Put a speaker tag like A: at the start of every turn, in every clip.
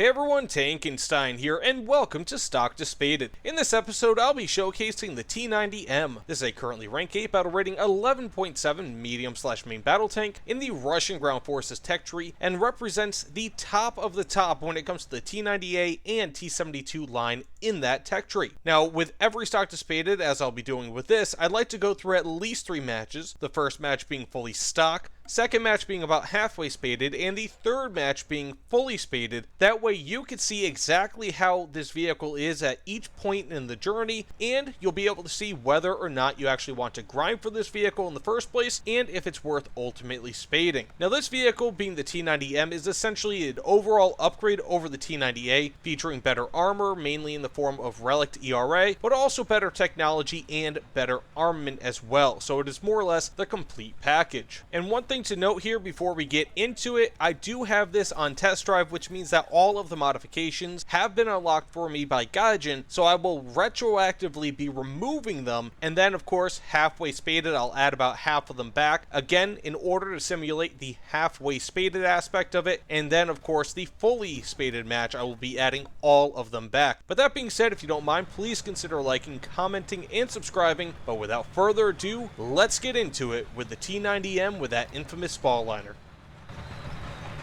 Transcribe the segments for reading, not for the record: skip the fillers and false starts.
A: Hey everyone, Tankenstein here, and welcome to Stock to Spaded. In this episode, I'll be showcasing the T-90M. This is a currently rank 8 battle rating 11.7 medium/main battle tank in the Russian Ground Forces tech tree, and represents the top of the top when it comes to the T-90A and T-72 line in that tech tree. Now, with every Stock to Spaded, as I'll be doing with this, I'd like to go through at least 3 matches, the first match being fully stock, second match being about halfway spaded, and the third match being fully spaded. That way you can see exactly how this vehicle is at each point in the journey, and you'll be able to see whether or not you actually want to grind for this vehicle in the first place, and if it's worth ultimately spading. Now, this vehicle, being the T-90M, is essentially an overall upgrade over the T-90A, featuring better armor, mainly in the form of relic ERA, but also better technology and better armament as well. So it is more or less the complete package. And one thing to note here before we get into it, I do have this on test drive, which means that all of the modifications have been unlocked for me by Gaijin, so I will retroactively be removing them, and then of course halfway spaded I'll add about half of them back, again in order to simulate the halfway spaded aspect of it, and then of course the fully spaded match I will be adding all of them back. But that being said, if you don't mind, please consider liking, commenting, and subscribing. But without further ado, let's get into it with the T-90M with that infamous spall liner.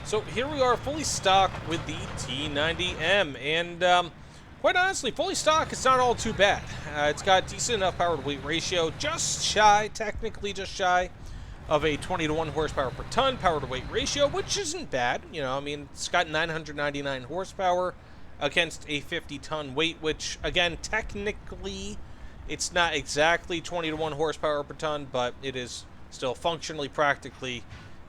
A: So here we are, fully stocked with the T-90M, and quite honestly, fully stocked, it's not all too bad. It's got decent enough power to weight ratio, just shy, technically just shy of a 20-to-1 horsepower per ton power to weight ratio, which isn't bad. You know, I mean, it's got 999 horsepower against a 50-ton weight, which again, technically, it's not exactly 20-to-1 horsepower per ton, but it is still functionally practically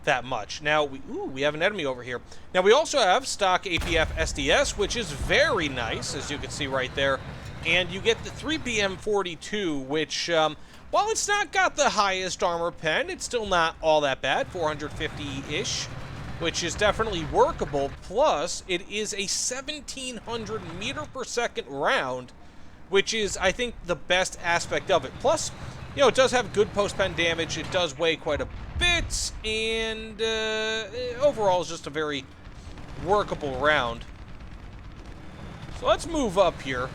A: that much. Now, we have an enemy over here. Now, we also have stock APF SDS, which is very nice, as you can see right there. And you get the 3PM42, which, while it's not got the highest armor pen, it's still not all that bad, 450-ish, which is definitely workable. Plus, it is a 1,700 meter per second round, which is, I think, the best aspect of it. Plus, you know, it does have good post-pen damage, it does weigh quite a bit, and overall is just a very workable round. So let's move up here.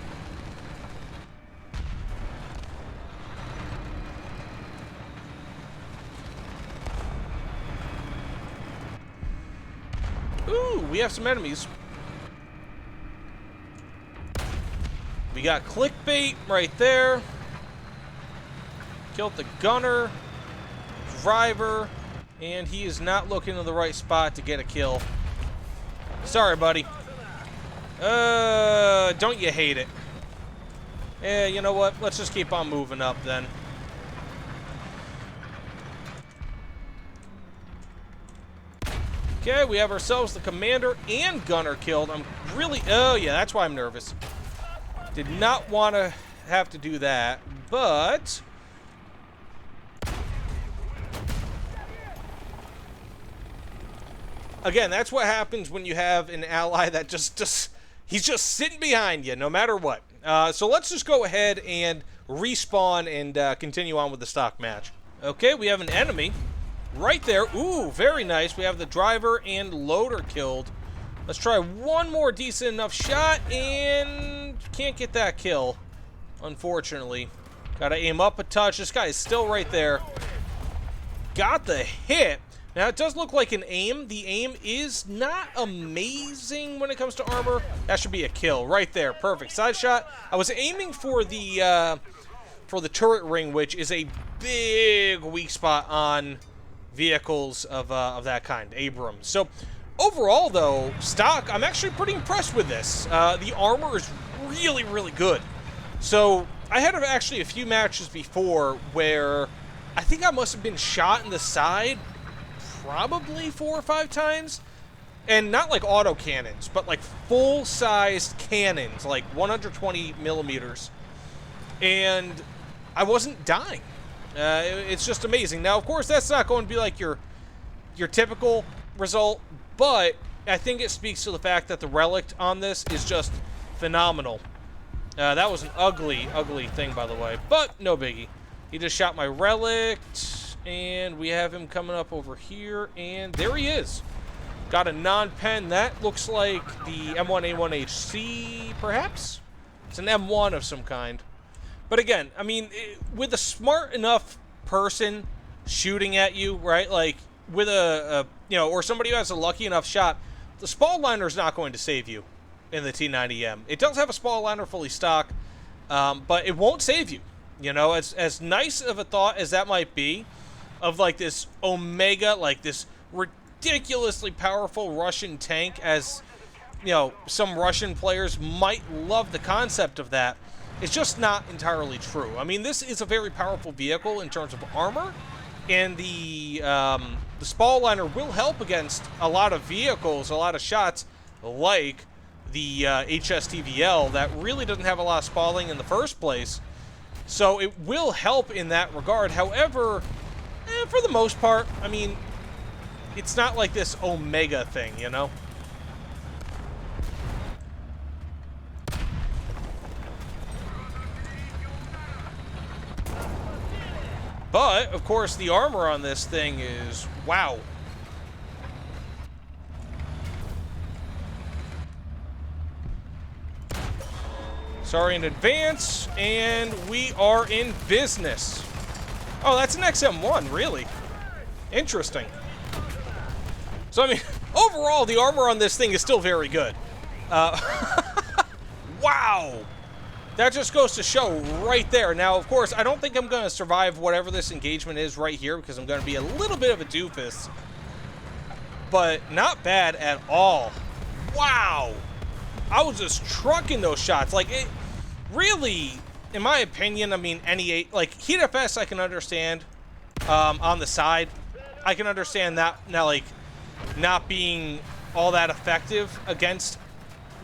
A: Ooh, we have some enemies. We got clickbait right there. Killed the gunner, driver, and he is not looking in the right spot to get a kill. Sorry, buddy. Don't you hate it? Yeah, you know what? Let's just keep on moving up then. Okay, we have ourselves the commander and gunner killed. I'm really... Oh, yeah, that's why I'm nervous. Did not want to have to do that, but... Again, that's what happens when you have an ally that he's just sitting behind you, no matter what. So let's just go ahead and respawn and continue on with the stock match. Okay, we have an enemy right there. Ooh, very nice. We have the driver and loader killed. Let's try one more decent enough shot, and can't get that kill, unfortunately. Gotta aim up a touch. This guy is still right there. Got the hit. Now, it does look like an aim. The aim is not amazing when it comes to armor. That should be a kill right there. Perfect. Side shot. I was aiming for the turret ring, which is a big weak spot on vehicles of that kind, Abrams. So, overall, though, stock, I'm actually pretty impressed with this. The armor is really, really good. So, I had actually a few matches before where I think I must have been shot in the side probably 4 or 5 times, and not like auto cannons, but like full-sized cannons, like 120 millimeters, and I wasn't dying. It's just amazing. Now, of course, that's not going to be like your typical result, but I think it speaks to the fact that the relic on this is just phenomenal. That was an ugly, ugly thing, by the way, but no biggie. He just shot my relic. And we have him coming up over here, and there he is. Got a non-pen. That looks like the M1A1HC, perhaps? It's an M1 of some kind. But again, I mean, with a smart enough person shooting at you, right? Like, with you know, or somebody who has a lucky enough shot, the spall liner is not going to save you in the T-90M. It does have a spall liner fully stock, but it won't save you. You know, as nice of a thought as that might be, of like this Omega, like this ridiculously powerful Russian tank, as you know, some Russian players might love the concept of that. It's just not entirely true. I mean, this is a very powerful vehicle in terms of armor, and the spall liner will help against a lot of vehicles, a lot of shots, like the HSTVL that really doesn't have a lot of spalling in the first place. So it will help in that regard. However, for the most part, I mean, it's not like this Omega thing, you know? But, of course, the armor on this thing is, wow. Sorry in advance, and we are in business. Oh, that's an XM1, really? Interesting. So, I mean, overall, the armor on this thing is still very good. Wow! That just goes to show right there. Now, of course, I don't think I'm going to survive whatever this engagement is right here, because I'm going to be a little bit of a doofus. But not bad at all. Wow! I was just trucking those shots. Like, it really, in my opinion, I mean, any, like, Heat FS I can understand on the side. I can understand that, now, like, not being all that effective against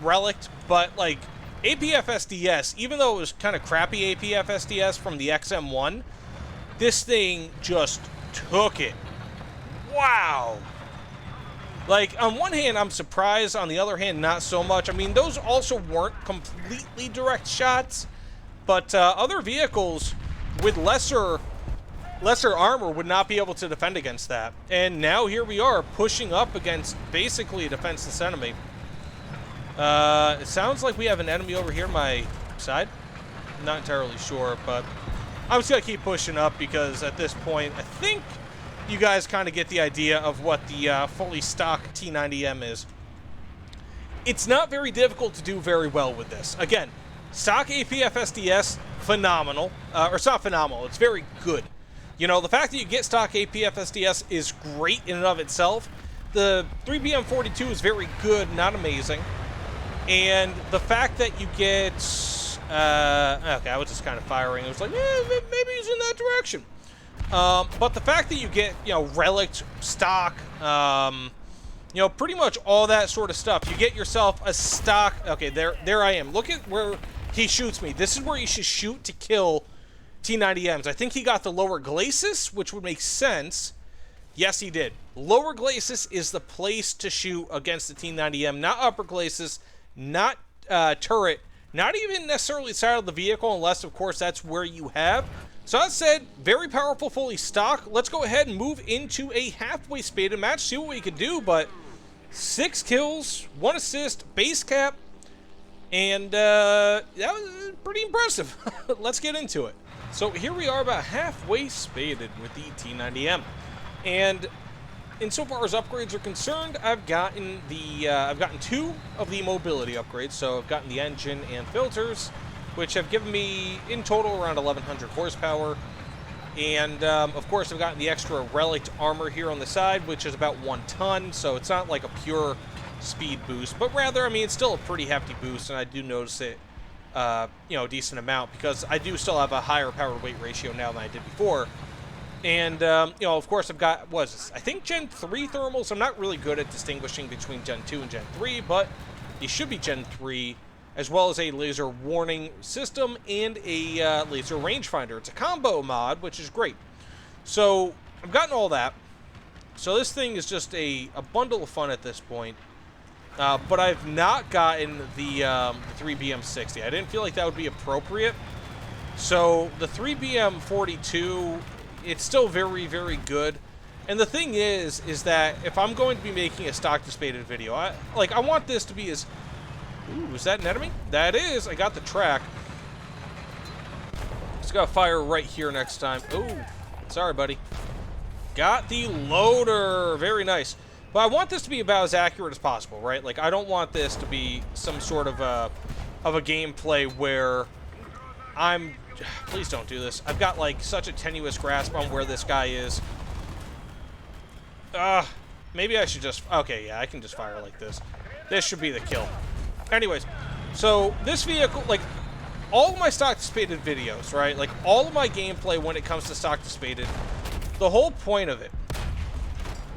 A: Relict, but, like, APFSDS, even though it was kind of crappy APFSDS from the XM1, this thing just took it. Wow! Like, on one hand, I'm surprised. On the other hand, not so much. I mean, those also weren't completely direct shots, but other vehicles with lesser armor would not be able to defend against that. And now here we are, pushing up against basically a defenseless enemy. It sounds like we have an enemy over here on my side. I'm not entirely sure, but I'm just going to keep pushing up because at this point, I think you guys kind of get the idea of what the fully stock T-90M is. It's not very difficult to do very well with this. Again, stock APFSDS, phenomenal. Or it's not phenomenal, it's very good. You know, the fact that you get stock APFSDS is great in and of itself. The 3BM42 is very good, not amazing. And the fact that you get, okay, I was just kind of firing. It was like, maybe he's in that direction. But the fact that you get, you know, Relict, stock, you know, pretty much all that sort of stuff. You get yourself a stock, okay, there I am. Look at where he shoots me. This is where you should shoot to kill T-90Ms. I think he got the lower glacis, which would make sense. Yes, he did. Lower glacis is the place to shoot against the T-90M, not upper glacis. Not turret, not even necessarily side of the vehicle, unless, of course, that's where you have. So that said, very powerful, fully stock. Let's go ahead and move into a halfway spaded match, see what we can do. But 6 kills, 1 assist, base cap, and that was pretty impressive. Let's get into it. So here we are, about halfway spaded with the T-90M. And insofar as upgrades are concerned, I've gotten 2 of the mobility upgrades. So I've gotten the engine and filters, which have given me in total around 1,100 horsepower. And of course, I've gotten the extra Relict armor here on the side, which is about 1 ton. So it's not like a pure speed boost, but rather, I mean, it's still a pretty hefty boost, and I do notice it, you know, a decent amount, because I do still have a higher power weight ratio now than I did before. And, you know, of course, I've got, I think Gen 3 thermals. I'm not really good at distinguishing between Gen 2 and Gen 3, but it should be Gen 3, as well as a laser warning system and a laser rangefinder. It's a combo mod, which is great. So, I've gotten all that. So this thing is just a bundle of fun at this point. But I've not gotten the 3BM60. I didn't feel like that would be appropriate. So, the 3BM42... it's still very, very good. And the thing is that if I'm going to be making a stock to spaded video, I want this to be as... Ooh, is that an enemy? That is. I got the track. Just gotta fire right here next time. Ooh, sorry, buddy. Got the loader. Very nice. But I want this to be about as accurate as possible, right? Like, I don't want this to be some sort of a gameplay where I'm... Please don't do this. I've got, like, such a tenuous grasp on where this guy is. Maybe I should just... Okay, yeah, I can just fire like this. This should be the kill. Anyways, so this vehicle, like, all of my stock to spaded videos, right? Like, all of my gameplay when it comes to stock to spaded, the whole point of it...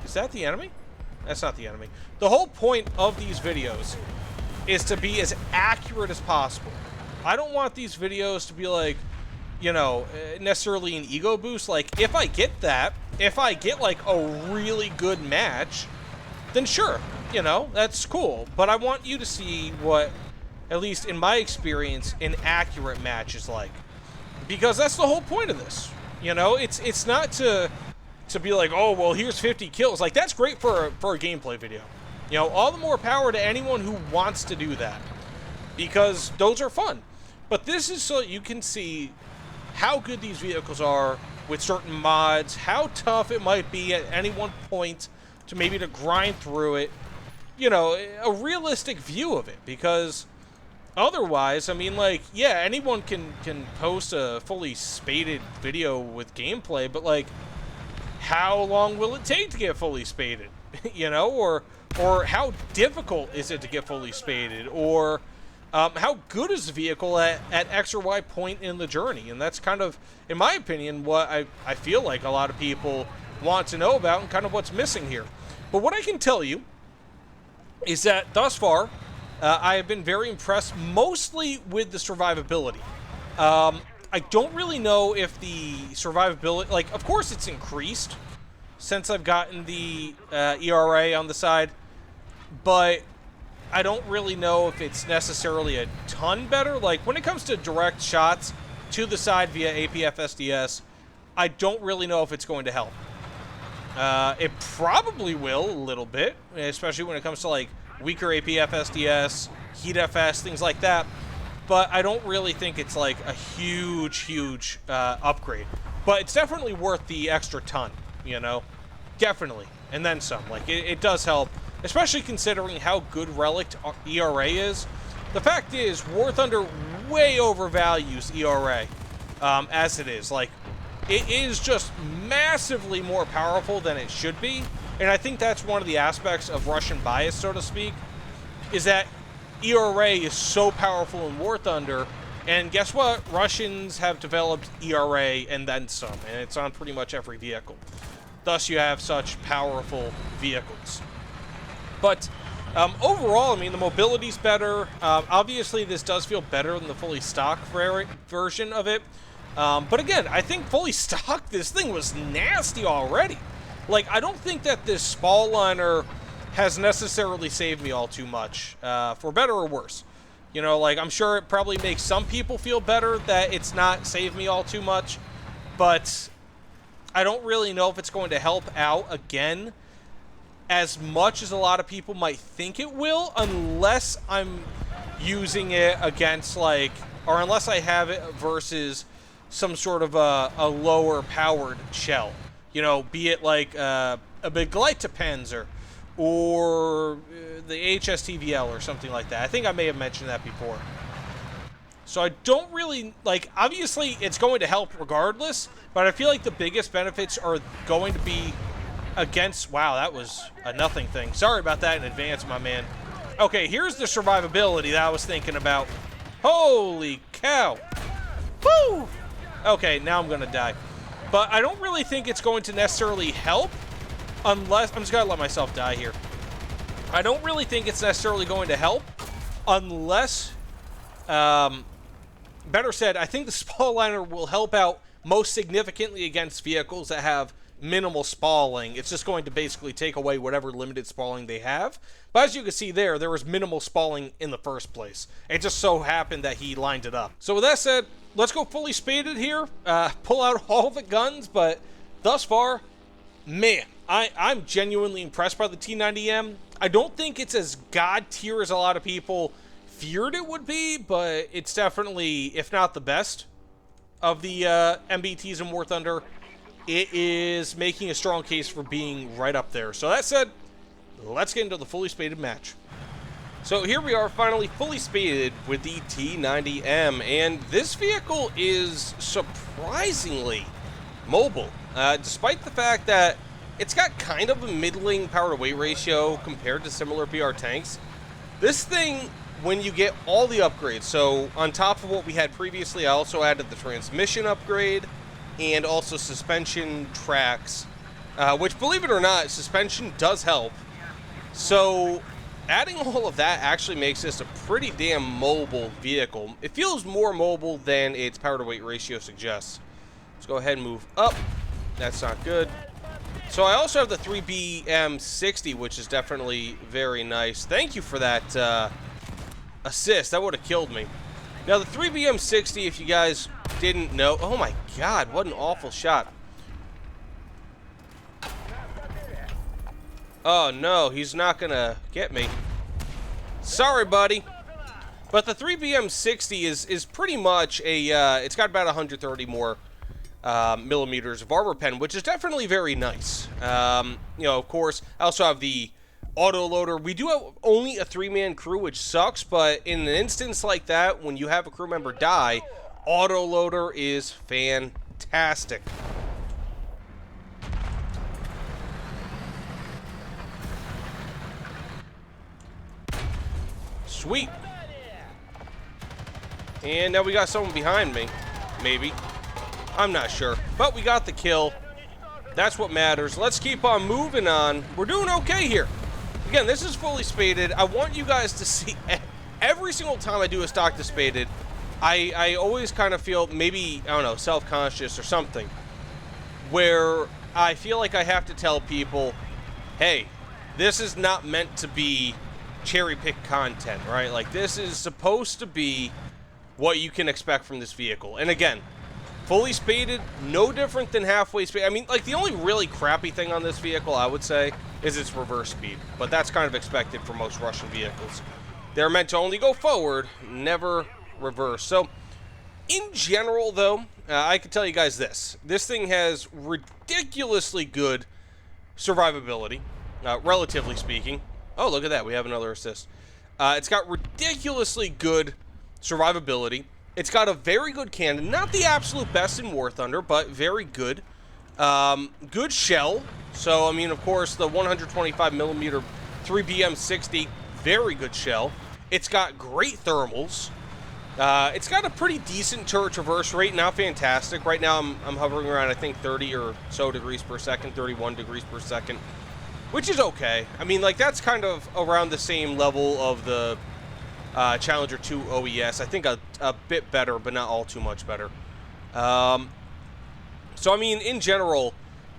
A: Is that the enemy? That's not the enemy. The whole point of these videos is to be as accurate as possible. I don't want these videos to be like, you know, necessarily an ego boost. Like, if I get that, if I get, like, a really good match, then sure, you know, that's cool. But I want you to see what, at least in my experience, an accurate match is like. Because that's the whole point of this. You know, it's not to be like, oh, well, here's 50 kills. Like, that's great for a gameplay video. You know, all the more power to anyone who wants to do that. Because those are fun. But this is so you can see how good these vehicles are with certain mods, how tough it might be at any one point to maybe to grind through it. You know, a realistic view of it. Because otherwise, I mean, like, yeah, anyone can post a fully spaded video with gameplay, but, like, how long will it take to get fully spaded? You know, or how difficult is it to get fully spaded? Or how good is the vehicle at X or Y point in the journey? And that's kind of, in my opinion, what I feel like a lot of people want to know about and kind of what's missing here. But what I can tell you is that thus far, I have been very impressed, mostly with the survivability. I don't really know if the survivability, like, of course it's increased since I've gotten the ERA on the side, but I don't really know if it's necessarily a ton better. Like, when it comes to direct shots to the side via APF SDS, I don't really know if it's going to help. It probably will a little bit, especially when it comes to, like, weaker APF SDS, Heat FS, things like that. But I don't really think it's, like, a huge upgrade. But it's definitely worth the extra ton, you know? Definitely. And then some. Like, it does help, especially considering how good Relict ERA is. The fact is, War Thunder way overvalues ERA as it is. Like, it is just massively more powerful than it should be. And I think that's one of the aspects of Russian bias, so to speak, is that ERA is so powerful in War Thunder, and guess what? Russians have developed ERA and then some, and it's on pretty much every vehicle. Thus, you have such powerful vehicles. But overall, I mean, the mobility's better. Obviously, this does feel better than the fully stock version of it. But again, I think fully stock, this thing was nasty already. Like, I don't think that this spall liner has necessarily saved me all too much, for better or worse. You know, like, I'm sure it probably makes some people feel better that it's not saved me all too much, but I don't really know if it's going to help out again as much as a lot of people might think it will, unless I'm using it against, like, or unless I have it versus some sort of a lower powered shell. You know, be it like a big Panzer or the HSTVL or something like that. I think I may have mentioned that before. So I don't really, like, obviously it's going to help regardless, but I feel like the biggest benefits are going to be against, wow, that was a nothing thing. Sorry about that in advance, my man. Okay, here's the survivability that I was thinking about. Holy cow. Woo! Okay, now I'm gonna die. But I don't really think it's going to necessarily help unless... I'm just going to let myself die here. I don't really think it's necessarily going to help unless... better said, I think the spall liner will help out most significantly against vehicles that have minimal spalling. It's just going to basically take away whatever limited spalling they have. But as you can see there was minimal spalling in the first place. It just so happened that he lined it up. So with that said, let's go fully spaded here. Pull out all the guns, but thus far, Man, I'm genuinely impressed by the T-90M. I don't think it's as god tier as a lot of people feared it would be, but it's definitely, if not the best of the MBTs in War Thunder. It is making a strong case for being right up there. So that said, let's get into the fully spaded match. So here we are, finally fully spaded with the T-90M, and this vehicle is surprisingly mobile, despite the fact that it's got kind of a middling power-to-weight ratio compared to similar PR tanks. This thing, when you get all the upgrades, so on top of what we had previously, I also added the transmission upgrade and also suspension tracks, which, believe it or not, suspension does help. So adding all of that actually makes this a pretty damn mobile vehicle. It feels more mobile than its power-to-weight ratio suggests. Let's go ahead and move up. That's not good. So I also have the 3BM60, which is definitely very nice. Thank you for that assist. That would have killed me. Now, the 3BM60, if you guys didn't know... Oh, my God. What an awful shot. Oh, no. He's not going to get me. Sorry, buddy. But the 3BM60 is pretty much a... it's got about 130 more millimeters of armor pen, which is definitely very nice. You know, of course, I also have the autoloader. We do have only a 3-man crew, which sucks, but in an instance like that, when you have a crew member die, autoloader is fantastic. Sweet. And now we got someone behind me. Maybe. I'm not sure. But we got the kill. That's what matters. Let's keep on moving on. We're doing okay here. Again, this is fully spaded. I want you guys to see every single time I do a stock to spaded, I always kind of feel maybe, I don't know, self-conscious or something, where I feel like I have to tell people, hey, this is not meant to be cherry-pick content, right? Like, this is supposed to be what you can expect from this vehicle. And again, fully spaded, no different than halfway spaded. I mean, like, the only really crappy thing on this vehicle, I would say, is its reverse speed. But that's kind of expected for most Russian vehicles. They're meant to only go forward, never reverse. So, in general, though, I can tell you guys this. This thing has ridiculously good survivability, relatively speaking. Oh, look at that. We have another assist. It's got ridiculously good survivability. It's got a very good cannon. Not the absolute best in War Thunder, but very good. Good shell. So, I mean, of course, the 125mm 3BM60, very good shell. It's got great thermals. It's got a pretty decent turret traverse rate, not fantastic. Right now, I'm hovering around, I think, 30 or so degrees per second, 31 degrees per second, which is okay. I mean, like, that's kind of around the same level of the Challenger 2 OES. I think a bit better, but not all too much better. So, I mean, in general,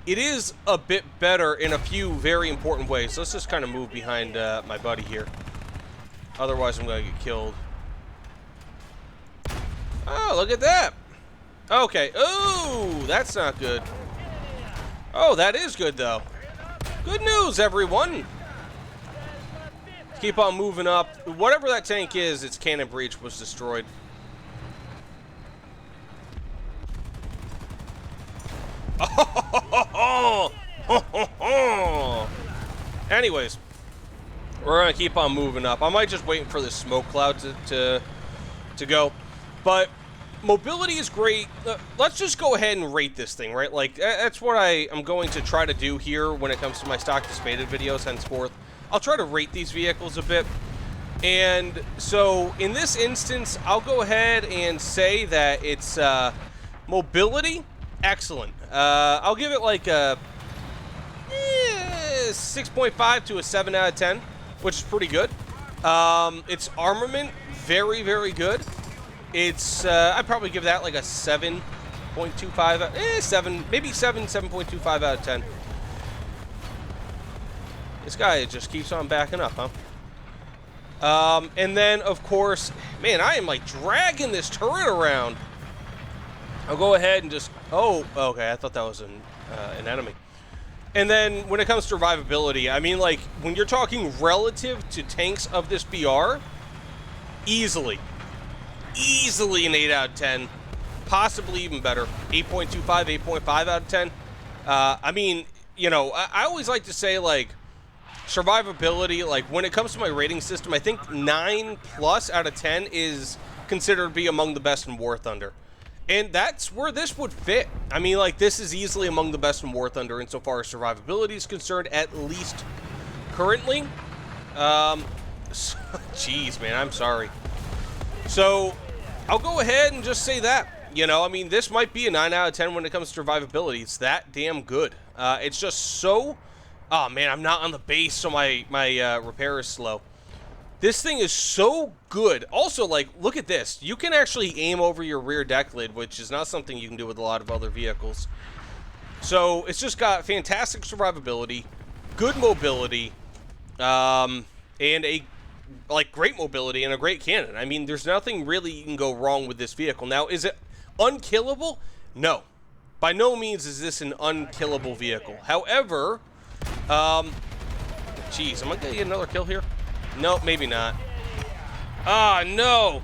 A: it is a bit better in a few very important ways. So let's just kind of move behind my buddy here. Otherwise, I'm going to get killed. Oh, look at that. Okay. Oh, that's not good. Oh, that is good, though. Good news, everyone. Keep on moving up. Whatever that tank is, its cannon breach was destroyed. Anyways, we're going to keep on moving up. I might just wait for this smoke cloud to go. But mobility is great. Let's just go ahead and rate this thing, right? Like, that's what I am going to try to do here when it comes to my stock to spaded videos henceforth. I'll try to rate these vehicles a bit. And so, in this instance, I'll go ahead and say that it's mobility, excellent. I'll give it like a 6.5 to a 7 out of 10, which is pretty good. Its armament, very, very good. It's, I'd probably give that like a 7.25, 7, maybe 7.25 out of 10. This guy just keeps on backing up, huh? And then, of course, man, I am like dragging this turret around. I'll go ahead and just, oh, okay, I thought that was an enemy. And then when it comes to survivability, I mean, like, when you're talking relative to tanks of this BR, easily an 8 out of 10, possibly even better. 8.25, 8.5 out of 10. I mean, you know, I always like to say, like, survivability, like, when it comes to my rating system, I think 9 plus out of 10 is considered to be among the best in War Thunder. And that's where this would fit. I mean, like, this is easily among the best in War Thunder insofar as survivability is concerned, at least currently. Jeez, man, I'm sorry. So, I'll go ahead and just say that. You know, I mean, this might be a 9 out of 10 when it comes to survivability. It's that damn good. It's just so... Oh, man, I'm not on the base, so my repair is slow. This thing is so good. Also, like, look at this. You can actually aim over your rear deck lid, which is not something you can do with a lot of other vehicles. So, it's just got fantastic survivability, good mobility, and a, like, great mobility and a great cannon. I mean, there's nothing really you can go wrong with this vehicle. Now, is it unkillable? No. By no means is this an unkillable vehicle. However, geez, am I going to get another kill here? No, maybe not. Ah, no.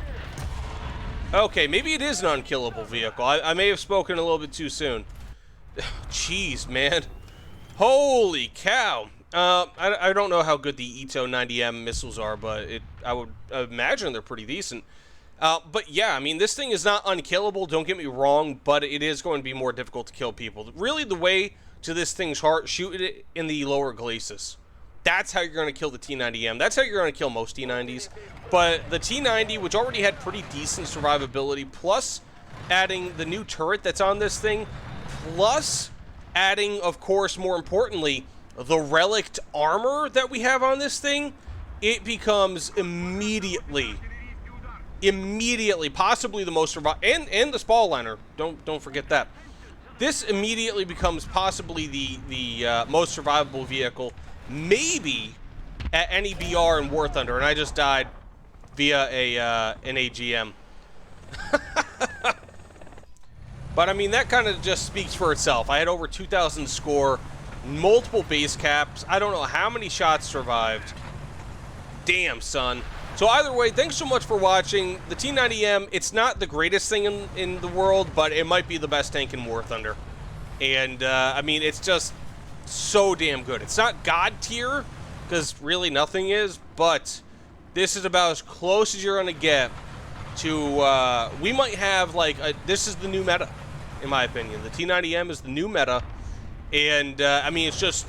A: Okay, maybe it is an unkillable vehicle. I may have spoken a little bit too soon. Jeez, man. Holy cow. I don't know how good the T-90M missiles are, but I would imagine they're pretty decent. But yeah, I mean, this thing is not unkillable, don't get me wrong, but it is going to be more difficult to kill people. Really, the way to this thing's heart, shoot it in the lower glacis. That's how you're going to kill the T-90M. That's how you're going to kill most T-90s. But the T-90, which already had pretty decent survivability, plus adding the new turret that's on this thing, plus adding, of course, more importantly, the relict armor that we have on this thing, it becomes immediately, possibly the most and the spall liner. Don't forget that. This immediately becomes possibly the most survivable vehicle, maybe at any BR in War Thunder, and I just died via an AGM. But I mean, that kind of just speaks for itself. I had over 2,000 score, multiple base caps. I don't know how many shots survived. Damn, son. So either way, thanks so much for watching. The T-90M, it's not the greatest thing in the world, but it might be the best tank in War Thunder. And, I mean, it's just so damn good. It's not God tier, because really nothing is, but this is about as close as you're going to get to, we might have, like, this is the new meta, in my opinion. The T-90M is the new meta, and, I mean, it's just,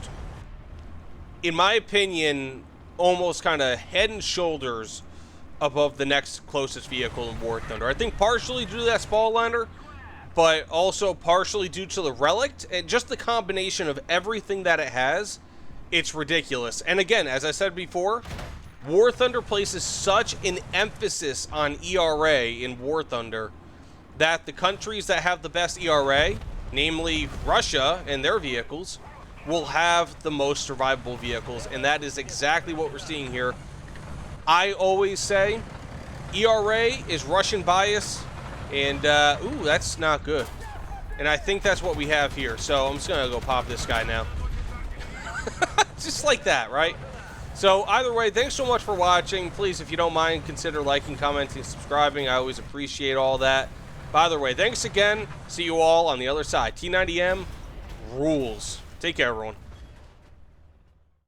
A: in my opinion, almost kind of head and shoulders above the next closest vehicle in War Thunder. I think partially due to that spall liner, but also partially due to the relict, and just the combination of everything that it has, it's ridiculous. And again, as I said before, War Thunder places such an emphasis on ERA in War Thunder that the countries that have the best ERA, namely Russia and their vehicles, will have the most survivable vehicles, and that is exactly what we're seeing here. I always say ERA is Russian bias, and ooh, that's not good. And I think that's what we have here, so I'm just gonna go pop this guy now. Just like that, right? So either way, thanks so much for watching. Please, if you don't mind, consider liking, commenting, subscribing. I always appreciate all that. By the way, thanks again. See you all on the other side. T-90M rules. Take care, everyone.